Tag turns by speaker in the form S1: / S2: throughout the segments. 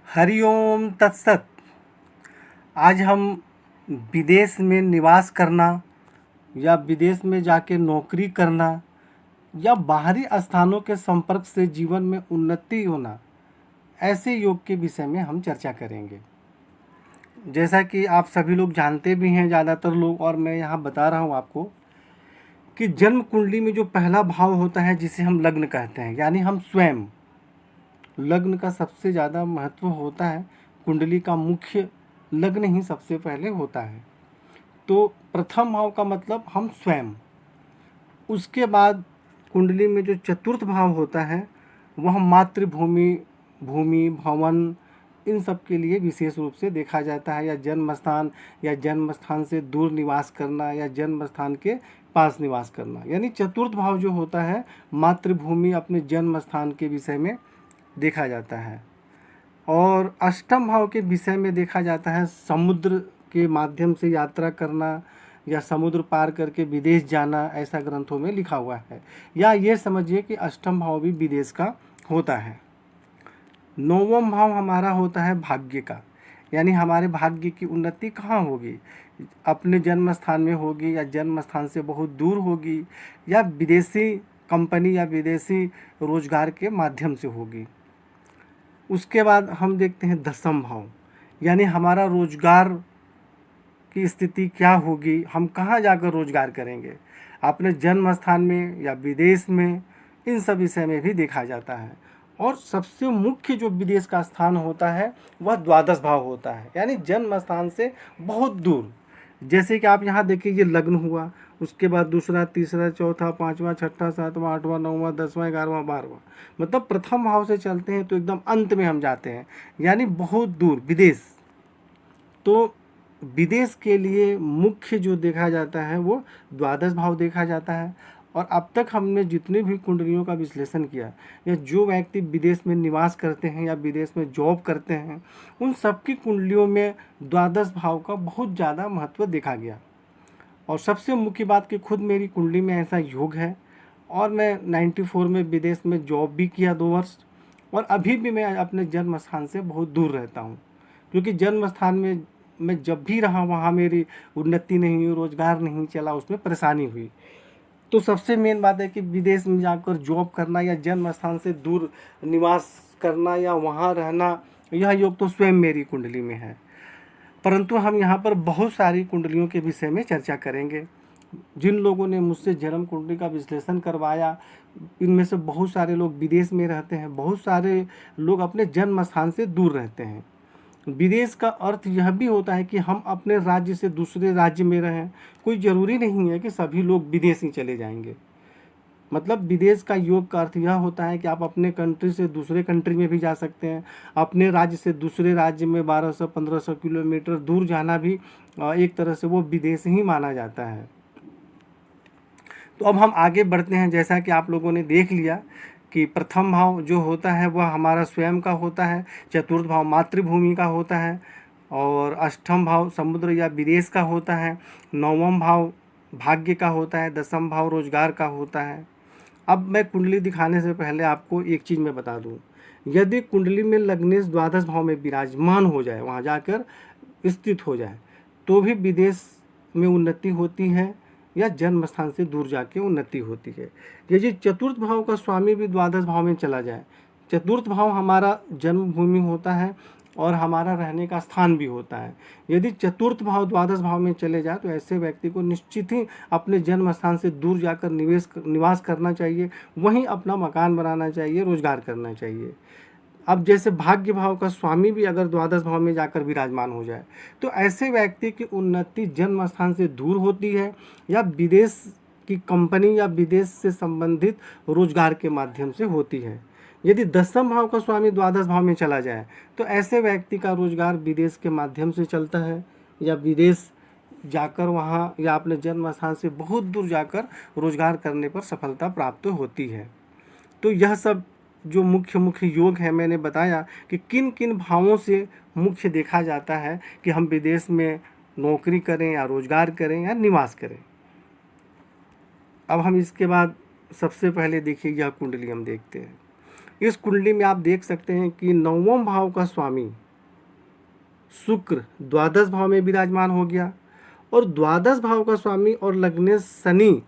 S1: हरिओम तत्सत। आज हम विदेश में निवास करना या विदेश में जाके नौकरी करना या बाहरी स्थानों के संपर्क से जीवन में उन्नति होना, ऐसे योग के विषय में हम चर्चा करेंगे। जैसा कि आप सभी लोग जानते भी हैं, ज़्यादातर लोग, और मैं यहाँ बता रहा हूँ आपको कि जन्म कुंडली में जो पहला भाव होता है जिसे हम लग्न कहते हैं, यानी हम स्वयं, लग्न का सबसे ज़्यादा महत्व होता है। कुंडली का मुख्य लग्न ही सबसे पहले होता है। तो प्रथम भाव का मतलब हम स्वयं। उसके बाद कुंडली में जो चतुर्थ भाव होता है वह मातृभूमि, भूमि, भवन, इन सब के लिए विशेष रूप से देखा जाता है, या जन्म स्थान से दूर निवास करना या जन्म स्थान के पास निवास करना। यानी चतुर्थ भाव जो होता है मातृभूमि, अपने जन्म स्थान के विषय में देखा जाता है। और अष्टम भाव के विषय में देखा जाता है समुद्र के माध्यम से यात्रा करना या समुद्र पार करके विदेश जाना, ऐसा ग्रंथों में लिखा हुआ है। या ये समझिए कि अष्टम भाव भी विदेश का होता है। नौवां भाव हमारा होता है भाग्य का, यानी हमारे भाग्य की उन्नति कहाँ होगी, अपने जन्म स्थान में होगी या जन्म स्थान से बहुत दूर होगी या विदेशी कंपनी या विदेशी रोजगार के माध्यम से होगी। उसके बाद हम देखते हैं दसम भाव, यानी हमारा रोजगार की स्थिति क्या होगी, हम कहाँ जाकर रोजगार करेंगे, अपने जन्म स्थान में या विदेश में, इन सब विषय में भी देखा जाता है। और सबसे मुख्य जो विदेश का स्थान होता है वह द्वादश भाव होता है, यानी जन्म स्थान से बहुत दूर। जैसे कि आप यहाँ देखिए, ये लग्न हुआ, उसके बाद दूसरा, तीसरा, चौथा, पाँचवा, छठा, सातवां, आठवां, नौवां, 10वां, 11वां, 12वां, मतलब प्रथम भाव से चलते हैं तो एकदम अंत में हम जाते हैं, यानी बहुत दूर विदेश। तो विदेश के लिए मुख्य जो देखा जाता है वो द्वादश भाव देखा जाता है। और अब तक हमने जितने भी कुंडलियों का विश्लेषण किया, या जो व्यक्ति विदेश में निवास करते हैं या विदेश में जॉब करते हैं, उन सबकी कुंडलियों में द्वादश भाव का बहुत ज़्यादा महत्व देखा गया। और सबसे मुख्य बात कि खुद मेरी कुंडली में ऐसा योग है, और मैं 94 में विदेश में जॉब भी किया 2 वर्ष, और अभी भी मैं अपने जन्म स्थान से बहुत दूर रहता हूँ, क्योंकि जन्म स्थान में मैं जब भी रहा वहाँ मेरी उन्नति नहीं हुई, रोज़गार नहीं चला, उसमें परेशानी हुई। तो सबसे मेन बात है कि विदेश में जाकर जॉब करना या जन्म स्थान से दूर निवास करना या वहाँ रहना, यह योग तो स्वयं मेरी कुंडली में है। परंतु हम यहाँ पर बहुत सारी कुंडलियों के विषय में चर्चा करेंगे। जिन लोगों ने मुझसे जन्म कुंडली का विश्लेषण करवाया, इनमें से बहुत सारे लोग विदेश में रहते हैं, बहुत सारे लोग अपने जन्म स्थान से दूर रहते हैं। विदेश का अर्थ यह भी होता है कि हम अपने राज्य से दूसरे राज्य में रहें। कोई ज़रूरी नहीं है कि सभी लोग विदेश ही चले जाएंगे। मतलब विदेश का योग का अर्थ यह होता है कि आप अपने कंट्री से दूसरे कंट्री में भी जा सकते हैं, अपने राज्य से दूसरे राज्य में 1200-1500 किलोमीटर दूर जाना भी एक तरह से वो विदेश ही माना जाता है। तो अब हम आगे बढ़ते हैं। जैसा कि आप लोगों ने देख लिया कि प्रथम भाव जो होता है वह हमारा स्वयं का होता है, चतुर्थ भाव मातृभूमि का होता है, और अष्टम भाव समुद्र या विदेश का होता है, नौवां भाव भाग्य का होता है, दसम भाव रोजगार का होता है। अब मैं कुंडली दिखाने से पहले आपको एक चीज़ मैं बता दूं, यदि कुंडली में लग्नेश द्वादश भाव में विराजमान हो जाए, वहाँ जाकर स्थित हो जाए, तो भी विदेश में उन्नति होती है या जन्म स्थान से दूर जाके उन्नति होती है। यदि चतुर्थ भाव का स्वामी भी द्वादश भाव में चला जाए, चतुर्थ भाव हमारा जन्मभूमि होता है और हमारा रहने का स्थान भी होता है। यदि चतुर्थ भाव द्वादश भाव में चले जाए तो ऐसे व्यक्ति को निश्चित ही अपने जन्म स्थान से दूर जाकर निवास करना चाहिए, वहीं अपना मकान बनाना चाहिए, रोजगार करना चाहिए। अब जैसे भाग्य भाव का स्वामी भी अगर द्वादश भाव में जाकर विराजमान हो जाए तो ऐसे व्यक्ति की उन्नति जन्म स्थान से दूर होती है या विदेश की कंपनी या विदेश से संबंधित रोजगार के माध्यम से होती है। यदि दसम भाव का स्वामी द्वादश भाव में चला जाए तो ऐसे व्यक्ति का रोजगार विदेश के माध्यम से चलता है, या विदेश जाकर वहाँ या अपने जन्म स्थान से बहुत दूर जाकर रोजगार करने पर सफलता प्राप्त होती है। तो यह सब जो मुख्य योग है मैंने बताया कि किन किन भावों से मुख्य देखा जाता है कि हम विदेश में नौकरी करें या रोजगार करें या निवास करें। अब हम इसके बाद सबसे पहले देखिए यह कुंडली हम देखते हैं। इस कुंडली में आप देख सकते हैं कि 9वें भाव का स्वामी शुक्र द्वादश भाव में विराजमान हो गया और द्वादश भाव का स्वामी और लग्नेश शनि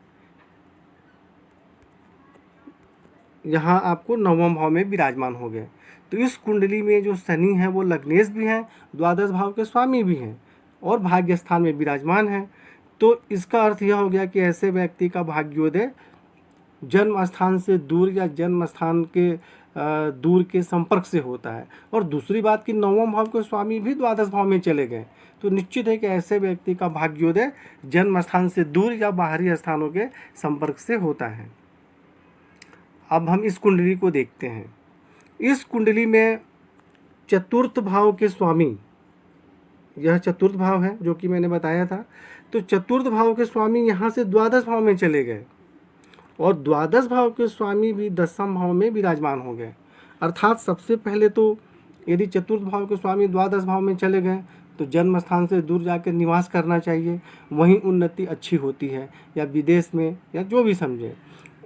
S1: यहाँ आपको 9वें भाव में विराजमान हो गए। तो इस कुंडली में जो शनि है वो लग्नेश भी हैं, द्वादश भाव के स्वामी भी हैं और भाग्य स्थान में विराजमान हैं। तो इसका अर्थ यह हो गया कि ऐसे व्यक्ति का भाग्योदय जन्म स्थान से दूर या जन्म स्थान के दूर के संपर्क से होता है। और दूसरी बात कि 9वें भाव के स्वामी भी द्वादश भाव में चले गए, तो निश्चित है कि ऐसे व्यक्ति का भाग्योदय जन्म स्थान से दूर या बाहरी स्थानों के संपर्क से होता है। अब हम इस कुंडली को देखते हैं। इस कुंडली में चतुर्थ भाव के स्वामी, यह चतुर्थ भाव है जो कि मैंने बताया था, तो चतुर्थ भाव के स्वामी यहाँ से द्वादश भाव में चले गए और द्वादश भाव के स्वामी भी दसम भाव में विराजमान हो गए। अर्थात सबसे पहले तो यदि चतुर्थ भाव के स्वामी द्वादश भाव में चले गए तो जन्म स्थान से दूर जाकर निवास करना चाहिए, वहीं उन्नति अच्छी होती है, या विदेश में या जो भी समझे।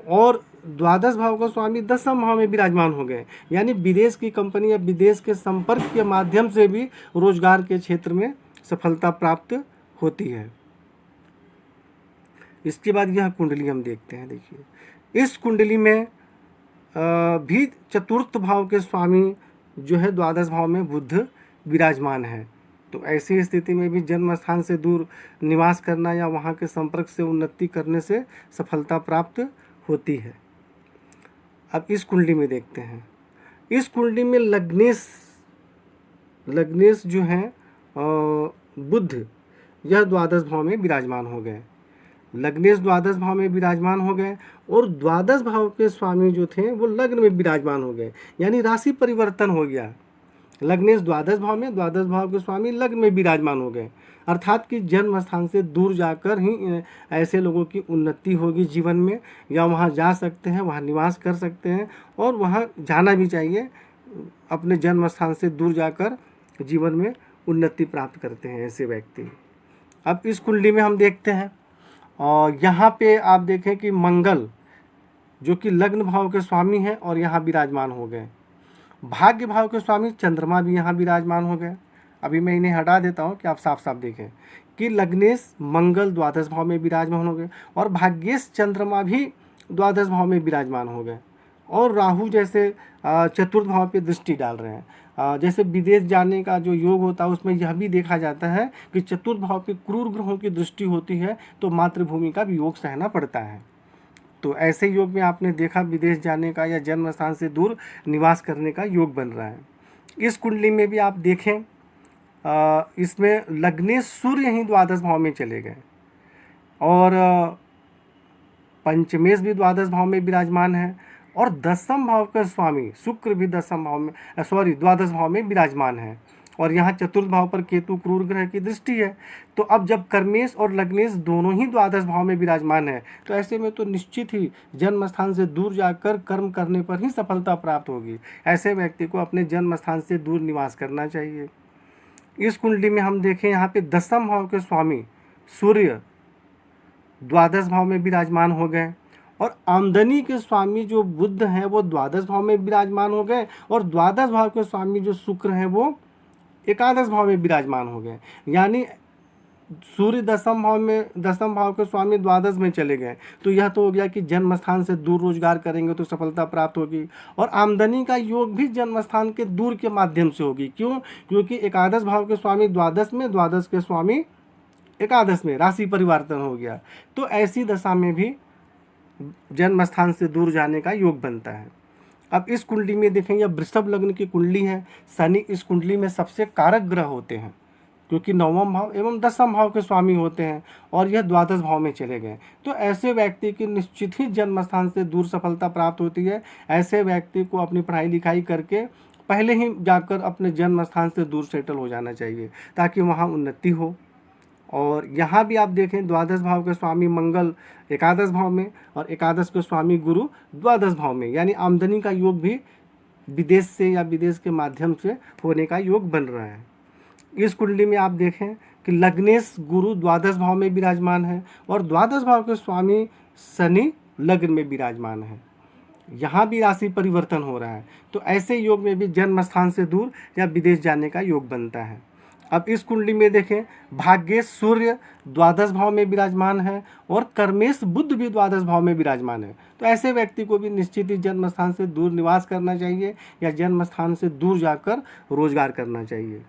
S1: और द्वादश भाव का स्वामी दसम भाव में विराजमान हो गए, यानी विदेश की कंपनी या विदेश के संपर्क के माध्यम से भी रोजगार के क्षेत्र में सफलता प्राप्त होती है। इसके बाद यह कुंडली हम देखते हैं। देखिए इस कुंडली में भी चतुर्थ भाव के स्वामी जो है द्वादश भाव में बुध विराजमान है। तो ऐसी स्थिति में भी जन्म स्थान से दूर निवास करना या वहाँ के संपर्क से उन्नति करने से सफलता प्राप्त होती है। अब इस कुंडली में देखते हैं। इस कुंडली में लग्नेश जो है बुध, यह द्वादश भाव में विराजमान हो गए। लग्नेश द्वादश भाव में विराजमान हो गए और द्वादश भाव के स्वामी जो थे वो लग्न में विराजमान हो गए, यानी राशि परिवर्तन हो गया। लग्नेश द्वादश भाव में, द्वादश भाव के स्वामी लग्न में विराजमान हो गए। अर्थात कि जन्म स्थान से दूर जाकर ही ऐसे लोगों की उन्नति होगी जीवन में, या वहाँ जा सकते हैं, वहाँ निवास कर सकते हैं और वहाँ जाना भी चाहिए। अपने जन्म स्थान से दूर जाकर जीवन में उन्नति प्राप्त करते हैं ऐसे व्यक्ति। अब इस कुंडली में हम देखते हैं और यहाँ पे आप देखें कि मंगल जो कि लग्न भाव के स्वामी हैं और यहाँ विराजमान हो गए। भाग्य भाव के स्वामी चंद्रमा भी यहाँ विराजमान हो गए। अभी मैं इन्हें हटा देता हूँ कि आप साफ साफ देखें कि लग्नेश मंगल द्वादश भाव में विराजमान हो गए और भाग्येश चंद्रमा भी द्वादश भाव में विराजमान हो गए। और राहु जैसे चतुर्थ भाव पे दृष्टि डाल रहे हैं। जैसे विदेश जाने का जो योग होता है उसमें यह भी देखा जाता है कि चतुर्थ भाव पे क्रूर ग्रहों की दृष्टि होती है तो मातृभूमि का भी योग सहना पड़ता है। तो ऐसे योग में आपने देखा विदेश जाने का या जन्म स्थान से दूर निवास करने का योग बन रहा है। इस कुंडली में भी आप देखें इसमें लग्नेश सूर्य ही द्वादश भाव में चले गए और पंचमेश भी द्वादश भाव में विराजमान है और दसम भाव का स्वामी शुक्र भी दसम भाव में द्वादश भाव में विराजमान है और यहाँ चतुर्थ भाव पर केतु क्रूर ग्रह की दृष्टि है। तो अब जब कर्मेश और लग्नेश दोनों ही द्वादश भाव में विराजमान है तो ऐसे में तो निश्चित ही जन्म स्थान से दूर जाकर कर्म करने पर ही सफलता प्राप्त होगी। ऐसे व्यक्ति को अपने जन्म स्थान से दूर निवास करना चाहिए। इस कुंडली में हम देखें यहाँ पे दसम भाव के स्वामी सूर्य द्वादश भाव में विराजमान हो गए और आमदनी के स्वामी जो बुध हैं वो द्वादश भाव में विराजमान हो गए और द्वादश भाव के स्वामी जो शुक्र हैं वो एकादश भाव में विराजमान हो गए। यानी सूर्य दसम भाव के स्वामी द्वादश में चले गए तो यह तो हो गया कि जन्म स्थान से दूर रोजगार करेंगे तो सफलता प्राप्त होगी और आमदनी का योग भी जन्म स्थान के दूर के माध्यम से होगी। क्यों? क्योंकि एकादश भाव के स्वामी द्वादश में, द्वादश के स्वामी एकादश में, राशि परिवर्तन हो गया। तो ऐसी दशा में भी जन्म स्थान से दूर जाने का योग बनता है। अब इस कुंडली में देखेंगे वृषभ लग्न की कुंडली है। शनि इस कुंडली में सबसे कारक ग्रह होते हैं क्योंकि 9वां भाव एवं 10वां भाव के स्वामी होते हैं और यह द्वादश भाव में चले गए। तो ऐसे व्यक्ति की निश्चित ही जन्म स्थान से दूर सफलता प्राप्त होती है। ऐसे व्यक्ति को अपनी पढ़ाई लिखाई करके पहले ही जाकर अपने जन्म स्थान से दूर सेटल हो जाना चाहिए ताकि वहाँ उन्नति हो। और यहाँ भी आप देखें द्वादश भाव के स्वामी मंगल एकादश भाव में और एकादश के स्वामी गुरु द्वादश भाव में, यानी आमदनी का योग भी विदेश से या विदेश के माध्यम से होने का योग बन रहा है। इस कुंडली में आप देखें कि लग्नेश गुरु द्वादश भाव में विराजमान है और द्वादश भाव के स्वामी शनि लग्न में विराजमान है, यहाँ भी राशि परिवर्तन हो रहा है, तो ऐसे योग में भी जन्म स्थान से दूर या विदेश जाने का योग बनता है। अब इस कुंडली में देखें, भाग्येश सूर्य द्वादश भाव में विराजमान है और कर्मेश बुध भी द्वादश भाव में विराजमान है, तो ऐसे व्यक्ति को भी निश्चित ही जन्म स्थान से दूर निवास करना चाहिए या जन्म स्थान से दूर जाकर रोजगार करना चाहिए।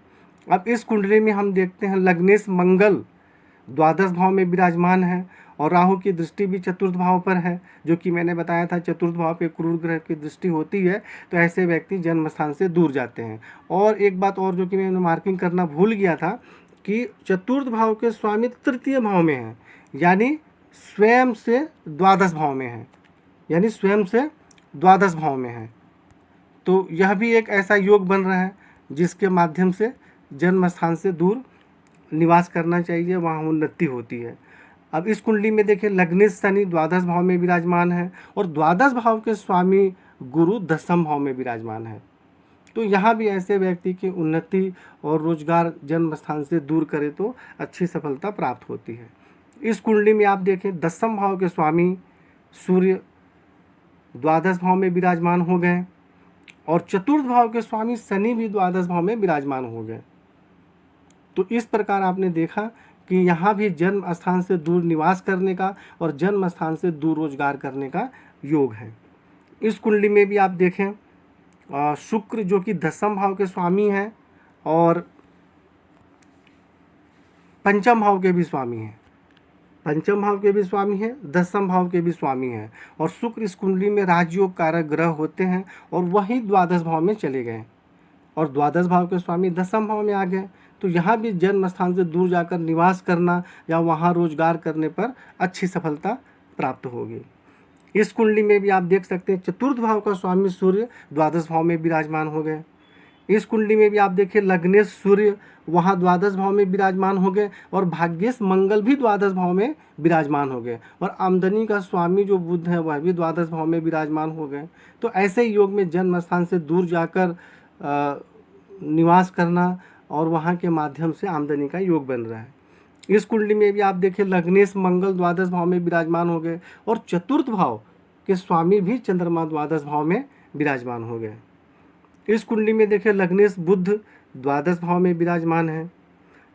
S1: अब इस कुंडली में हम देखते हैं लग्नेश मंगल द्वादश भाव में विराजमान है और राहु की दृष्टि भी चतुर्थ भाव पर है, जो कि मैंने बताया था चतुर्थ भाव पे क्रूर ग्रह की दृष्टि होती है, तो ऐसे व्यक्ति जन्म स्थान से दूर जाते हैं। और एक बात और जो कि मैंने मार्किंग करना भूल गया था कि चतुर्थ भाव के स्वामी तृतीय भाव में हैं, यानी स्वयं से द्वादश भाव में है, यानी स्वयं से द्वादश भाव में है, तो यह भी एक ऐसा योग बन रहा है जिसके माध्यम से जन्म स्थान से दूर निवास करना चाहिए, वहाँ उन्नति होती है। अब इस कुंडली में देखिए लग्नेश शनि द्वादश भाव में विराजमान है और द्वादश भाव के स्वामी गुरु दसम भाव में विराजमान है, तो यहाँ भी ऐसे व्यक्ति की उन्नति और रोजगार जन्म स्थान से दूर करे तो अच्छी सफलता प्राप्त होती है। इस कुंडली में आप देखें दसम भाव के स्वामी सूर्य द्वादश भाव में विराजमान हो गए और चतुर्थ भाव के स्वामी शनि भी द्वादश भाव में विराजमान हो गए, तो इस प्रकार आपने देखा कि यहाँ भी जन्म स्थान से दूर निवास करने का और जन्म स्थान से दूर रोजगार करने का योग है। इस कुंडली में भी आप देखें शुक्र जो कि दसम भाव के स्वामी हैं और पंचम भाव के भी स्वामी हैं, पंचम भाव के भी स्वामी हैं, दसम भाव के भी स्वामी हैं, और शुक्र इस कुंडली में राजयोग कारक ग्रह होते हैं और वही द्वादश भाव में चले गए और द्वादश भाव के स्वामी दसम भाव में आ गए, तो यहाँ भी जन्म स्थान से दूर जाकर निवास करना या वहाँ रोजगार करने पर अच्छी सफलता प्राप्त होगी। इस कुंडली में भी आप देख सकते हैं चतुर्थ भाव का स्वामी सूर्य द्वादश भाव में विराजमान हो गए। इस कुंडली में भी आप देखिए लग्नेश सूर्य वहाँ द्वादश भाव में विराजमान हो गए और भाग्येश मंगल भी द्वादश भाव में विराजमान हो गए और आमदनी का स्वामी जो बुध है वह भी द्वादश भाव में विराजमान हो गए, तो ऐसे योग में जन्म स्थान से दूर जाकर निवास करना और वहाँ के माध्यम से आमदनी का योग बन रहा है। इस कुंडली में भी आप देखिए लग्नेश मंगल द्वादश भाव में विराजमान हो गए और चतुर्थ भाव के स्वामी भी चंद्रमा द्वादश भाव में विराजमान हो गए। इस कुंडली में देखें लग्नेश बुध द्वादश भाव में विराजमान है।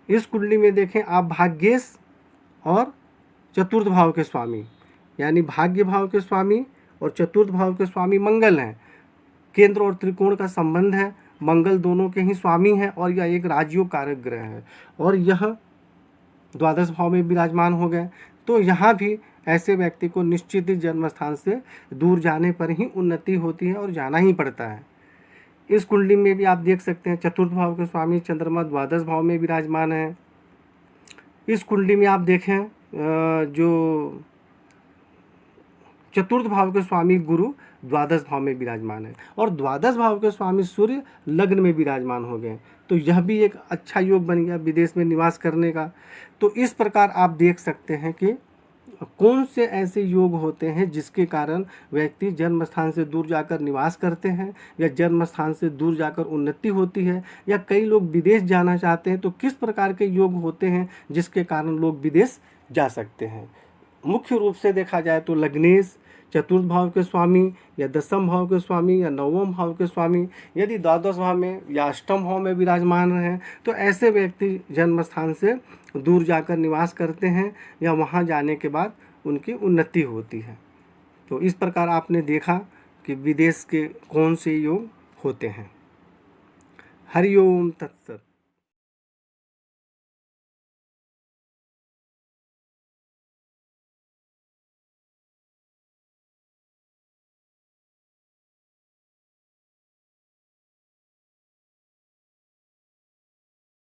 S1: इस कुंडली में देखें आप भाग्येश और चतुर्थ भाव के स्वामी यानी भाग्य भाव के स्वामी और चतुर्थ भाव के स्वामी मंगल हैं। केंद्र और त्रिकोण का संबंध है, मंगल दोनों के ही स्वामी हैं और यह एक राजयोग कारक ग्रह है और यह द्वादश भाव में विराजमान हो गए, तो यहाँ भी ऐसे व्यक्ति को निश्चित ही जन्म स्थान से दूर जाने पर ही उन्नति होती है और जाना ही पड़ता है। इस कुंडली में भी आप देख सकते हैं चतुर्थ भाव के स्वामी चंद्रमा द्वादश भाव में विराजमान है। इस कुंडली में आप देखें जो चतुर्थ भाव के स्वामी गुरु द्वादश भाव में विराजमान है और द्वादश भाव के स्वामी सूर्य लग्न में विराजमान हो गए, तो यह भी एक अच्छा योग बन गया विदेश में निवास करने का। तो इस प्रकार आप देख सकते हैं कि कौन से ऐसे योग होते हैं जिसके कारण व्यक्ति जन्म स्थान से दूर जाकर निवास करते हैं या जन्म स्थान से दूर जाकर उन्नति होती है, या कई लोग विदेश जाना चाहते हैं, तो किस प्रकार के योग होते हैं जिसके कारण लोग विदेश जा सकते हैं। मुख्य रूप से देखा जाए तो लग्नेश चतुर्थ भाव के स्वामी या दसम भाव के स्वामी या नवम भाव के स्वामी यदि द्वादश भाव में या अष्टम भाव में विराजमान हैं, तो ऐसे व्यक्ति जन्म स्थान से दूर जाकर निवास करते हैं या वहाँ जाने के बाद उनकी उन्नति होती है। तो इस प्रकार आपने देखा कि विदेश के कौन से योग होते हैं। हरि ओम तत्सत।